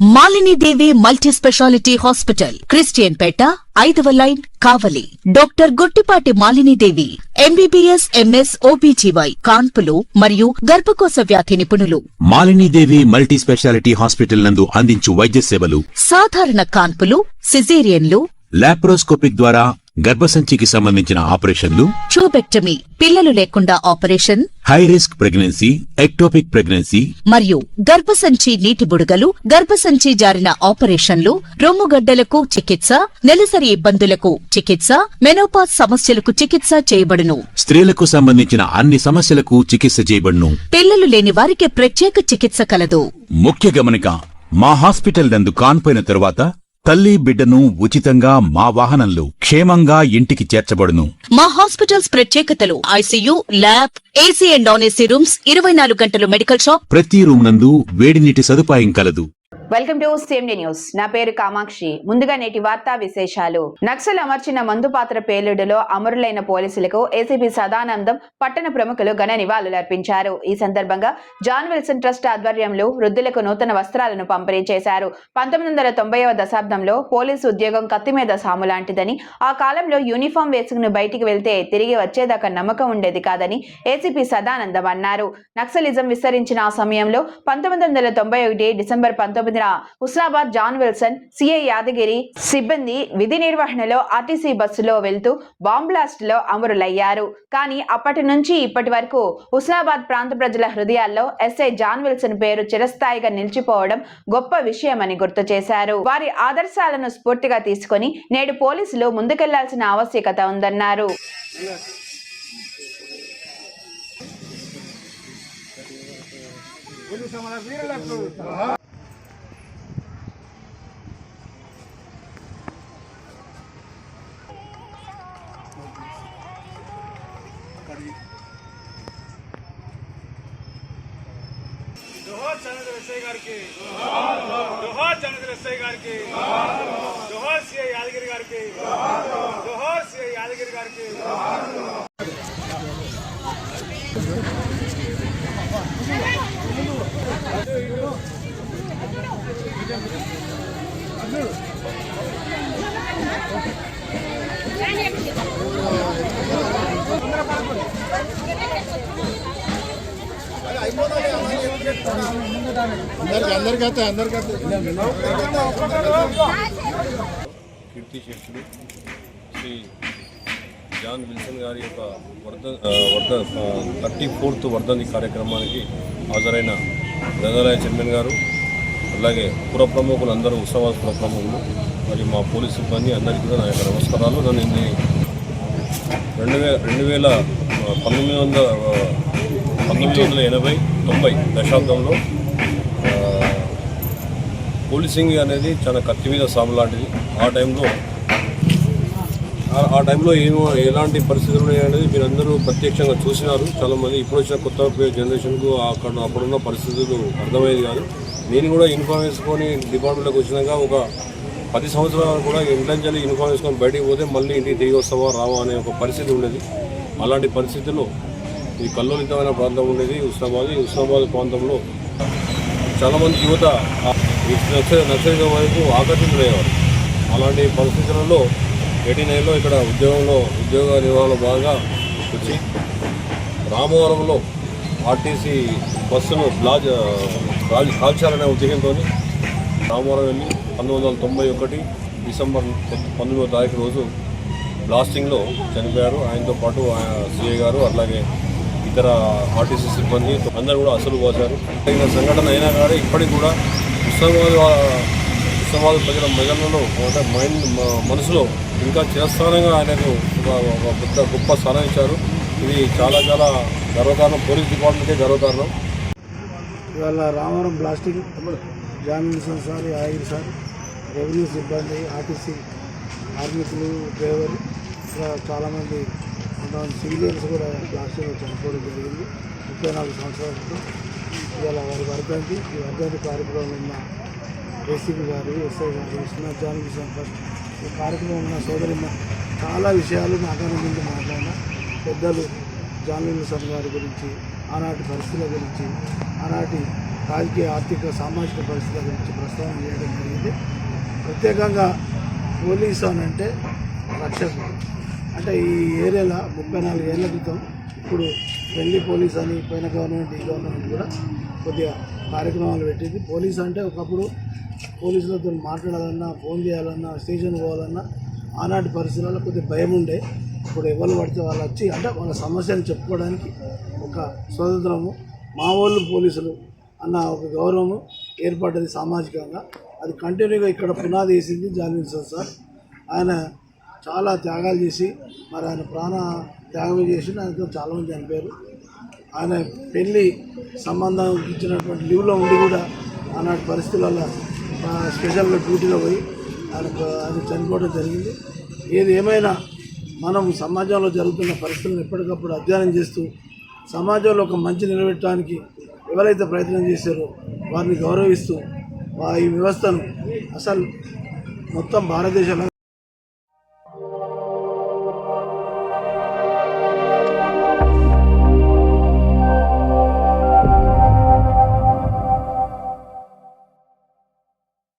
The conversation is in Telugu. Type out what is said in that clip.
Malini Devi multi speciality hospital, Christian Peta, 5వ line, Kavali. Doctor Guttipati Malinidevi, MBBS, MS, OBGY, కాన్పులు మరియు గర్భకోశ వ్యాధి నిపుణులు. మాలినీదేవి మల్టీ స్పెషాలిటీ హాస్పిటల్ నందు అందించు వైద్య సేవలు: సాధారణ కాన్పులు, సిజేరియన్లు, లాప్రోస్కోపిక్ ద్వారా గర్భసంచికి సంబంధించిన ఆపరేషన్లు, ట్యూబెక్టమీ, పిల్లలు లేకుండా operation, high risk pregnancy, ectopic pregnancy మరియు గర్భసంచి నీటి బుడగలు, గర్భసంచి జారిన ఆపరేషన్లు, రొమ్ముగడ్డలకు చికిత్స, నెలసరి ఇబ్బందులకు చికిత్స, మెనోపాజ్ సమస్యలకు చికిత్స చేయబడును. స్త్రీలకు సంబంధించిన అన్ని సమస్యలకు చికిత్స చేయబడును. పిల్లలు లేని వారికి ప్రత్యేక చికిత్స కలదు. ముఖ్య గమనిక: మా హాస్పిటల్ నందు కాన్పోయిన తరువాత తల్లి బిడ్డను ఉచితంగా మా వాహనంలో క్షేమంగా ఇంటికి చేర్చబడును. మా హాస్పిటల్స్ ప్రత్యేకతలు: ICU, lab, AC and non AC rooms, 24 గంటలు మెడికల్ షాప్, ప్రతి రూమ్ నందు వేడి నీటి సదుపాయం కలదు. Welcome to CMD news. నా పేరు కామాక్షి. ముందుగా నేటి వార్తా విశేషాలు. నక్సల్ అమర్చిన మందుపాత్ర పేలుడులో అమరులైన పోలీసులకు ఏసీపీ సదానందం, పట్టణ ప్రముఖులు ఘన నివాళులర్పించారు. ఈ సందర్భంగా జాన్ విల్సన్ ట్రస్ట్ ఆధ్వర్యంలో వృద్ధులకు నూతన వస్త్రాలను పంపిణీ చేశారు. 1990వ దశాబ్దంలో పోలీసు ఉద్యోగం కత్తి మీద సాము లాంటిదని, ఆ కాలంలో యూనిఫామ్ వేసుకుని బయటికి వెళ్తే తిరిగి వచ్చేదాకా నమ్మకం ఉండేది కాదని ఏసీపీ సదానందం అన్నారు. నక్సలిజం విస్తరించిన ఆ సమయంలో 1991 డిసెంబర్ 19న Husnabad John Wilson, CI Yadagiri సిబ్బంది విధి నిర్వహణలో ఆర్టీసీ బస్సులో వెళ్తూ బాంబ్ బ్లాస్ట్ లో అమరులయ్యారు. కానీ అప్పటి నుంచి ఇప్పటి వరకు హుస్నాబాద్ ప్రాంత ప్రజల హృదయాల్లో ఎస్ఐ జాన్ విల్సన్ పేరు చిరస్థాయిగా నిలిచిపోవడం గొప్ప విషయమని గుర్తు చేశారు. వారి ఆదర్శాలను స్ఫూర్తిగా తీసుకుని నేడు పోలీసులు ముందుకెళ్లాల్సిన ఆవశ్యకత ఉందన్నారు. जोहार चंद्र एसఐ గారికి, जोहार चंद्र एसఐ గారికి, जोहार सीआई యాదగిరి గారికి, जोहार सीआई యాదగిరి గారికి. కీర్తిశేషుడు శ్రీ జాన్ విల్సన్ గారి యొక్క 34th వర్ధంతి కార్యక్రమానికి హాజరైన గ్రంథాలయ చైర్మన్ గారు, అలాగే పుర ప్రముఖులు అందరూ, ఉత్సవాల పుర ప్రముఖులు మరియు మా పోలీసు సిబ్బంది అందరికీ కూడా నా యొక్క నమస్కారాలు. నన్ను 1980-90 దశాబ్దంలో పోలీసింగ్ అనేది చాలా కత్తి మీద సాము లాంటిది. ఆ టైంలో ఎలాంటి పరిస్థితులు ఉన్నాయనేది మీరందరూ ప్రత్యక్షంగా చూసినారు. చాలామంది ఇప్పుడు వచ్చిన కొత్త జనరేషన్కు అప్పుడున్న పరిస్థితులు అర్థమయ్యేది కాదు. నేను కూడా యూనిఫామ్ వేసుకొని డిపార్ట్మెంట్లోకి వచ్చినాక ఒక 10 సంవత్సరాలు కూడా ఇంటెన్షన్లీ యూనిఫామ్ వేసుకొని బయటికి పోతే మళ్ళీ ఇంటికి తిరిగి వస్తావా రావా అనే ఒక పరిస్థితి ఉండేది. అలాంటి పరిస్థితుల్లో ఈ కల్లోలితమైన ప్రాంతం ఉండేది ఉస్మానాబాద్ ప్రాంతంలో. చాలామంది యువత నక్సలిజం వైపు ఆకర్షితులయ్యేవారు. అలాంటి పరిస్థితులలో 89లో ఇక్కడ ఉద్యోగ నిర్వహణలో భాగంగా వచ్చి రామవరంలో ఆర్టీసీ బస్సును కాల్చాలనే ఉద్దేశంతో రామవరం వెళ్ళి 1991 డిసెంబర్ 19వ తారీఖు రోజు బ్లాస్టింగ్లో చనిపోయారు. ఆయనతో పాటు సిఐ గారు, అలాగే ఇతర ఆర్టీసీ సిబ్బంది అందరూ కూడా అసలు పోసారు. తగిన సంఘటన అయినా కానీ ఇప్పటికి కూడా ఉస్మానాబాద్ ప్రజల మెదళ్లలో మనసులో ఇంకా చిరస్థానంగా ఆయనకు ఒక గొప్ప స్థానం ఇచ్చారు. ఇది చాలా చాలా గర్వకారణం. పోలీస్ డిపార్ట్మెంటే గర్వకారణం. ఇవాళ Ramavaram blasting John Wilson sir, Yadagiri sir, revenue సిబ్బంది, ఆర్టీసీ కార్మికులు, డ్రైవర్, చాలామంది కొంతమంది సివిలియన్స్ కూడా బ్లాస్టింగ్లో చనిపోవడం జరిగింది. 34 సంవత్సరాల క్రితం. ఇవాళ వారి వర్ధంతి. ఈ వర్ధంతి కార్యక్రమంలో ఉన్న ఏసీపీ గారు, ఎస్ఐ గారు, జాన్ విల్సన్ ఫస్ట్ ఈ కార్యక్రమం ఉన్న సోదరున్న చాలా విషయాలు నాకన్నా ముందు మాట్లాడిన పెద్దలు జాన్ విల్సన్ గారి గురించి, ఆనాటి పరిస్థితుల గురించి, ఆనాటి రాజకీయ ఆర్థిక సామాజిక పరిస్థితుల గురించి ప్రస్తావన చేయడం జరిగింది. ప్రత్యేకంగా పోలీసు అని అంటే రక్షకుడు. అంటే ఈ ఏరియాలో 34 ఏళ్ల క్రితం ఇప్పుడు ఢిల్లీ పోలీస్ అని పైన గవర్నమెంట్ ఈ గవర్నమెంట్ కూడా కొద్దిగా కార్యక్రమాలు పెట్టింది. పోలీస్ అంటే ఒకప్పుడు పోలీసులతో మాట్లాడాలన్నా, ఫోన్ చేయాలన్నా, స్టేషన్ పోవాలన్నా ఆనాటి పరిస్థితుల్లో కొద్దిగా భయం ఉండే. ఇప్పుడు ఎవరు పడితే వాళ్ళు వచ్చి అంటే వాళ్ళ సమస్యను చెప్పుకోవడానికి ఒక స్వతంత్రము, మా వాళ్ళు పోలీసులు అన్న ఒక గౌరవము ఏర్పడ్డది సామాజికంగా. అది కంటిన్యూగా ఇక్కడ పునాది వేసింది జాలిన్సన్ సార్. ఆయన చాలా త్యాగాలు చేసి మరి ఆయన ప్రాణ త్యాగం చేసి ఆయనతో చాలామంది చనిపోయారు. ఆయన పెళ్ళి సంబంధం ఇచ్చినటువంటి లీవ్లో ఉండి కూడా ఆనాటి పరిస్థితులలో స్పెషల్గా డ్యూటీలో పోయి ఆయన చనిపోవడం జరిగింది. ఏది ఏమైనా మనం సమాజంలో జరుగుతున్న పరిస్థితులను ఎప్పటికప్పుడు అధ్యయనం చేస్తూ సమాజంలో ఒక మంచి నిలబెట్టడానికి ఎవరైతే ప్రయత్నం చేశారో వారిని గౌరవిస్తూ ఈ వ్యవస్థను అసలు మొత్తం భారతదేశంలో